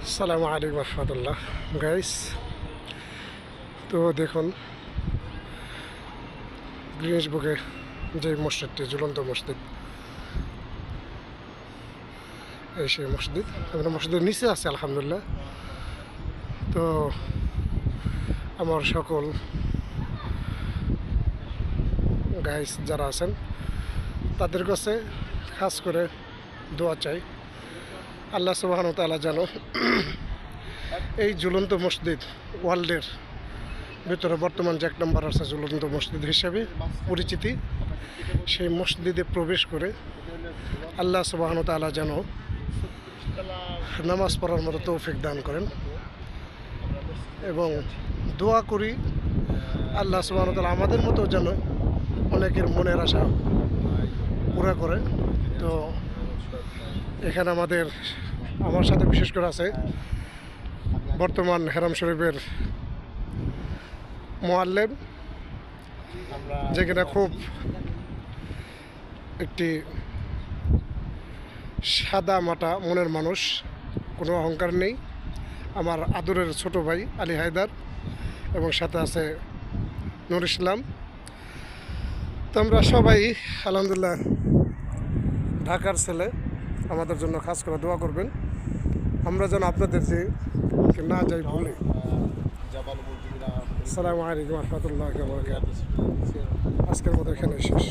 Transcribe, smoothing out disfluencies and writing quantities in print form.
আসসালামু আলাইকুম রহমতুল্লাহ গাইস। তো দেখুন গ্রিনিস বুকে যে মসজিদটি ঝুলন্ত মসজিদ, এই সেই মসজিদ। আমরা মসজিদের নিচে আছে আলহামদুলিল্লাহ। তো আমার সকল গাইস যারা আছেন তাদের কাছে খাস করে দোয়া চাই, আল্লাহ সুবহানাহু ওয়া তাআলা যেন এই ঝুলন্ত মসজিদ ওয়ার্ল্ডের ভিতরে বর্তমান যে 1 নম্বর আছে ঝুলন্ত মসজিদ হিসেবে পরিচিতি, সেই মসজিদে প্রবেশ করে আল্লাহ সুবহানাহু ওয়া তাআলা যেন নামাজ পড়ার মতো তৌফিক দান করেন। এবং দোয়া করি আল্লাহ সুবহানাহু ওয়া তাআলা আমাদের মতো যেন অনেকের মনের আশা পুরা করে। তো এখানে আমার সাথে বিশেষ করে আছে বর্তমান হেরাম শরীফের মুআল্লিম, যেখানে খুব একটি সাদা মাটা মনের মানুষ, কোনো অহংকার নেই, আমার আদরের ছোট ভাই আলী হায়দার, এবং সাথে আছে নূর ইসলাম। তো আমরা সবাই আলহামদুলিল্লাহ ঢাকার ছেলে, আমাদের জন্য খাস করে দোয়া করবেন, আমরা যেন আপনাদের যে না যাই ভুলে। আসসালামু আলাইকুম রহমতুল্লাহ। আজকের মতো এখানে শেষ।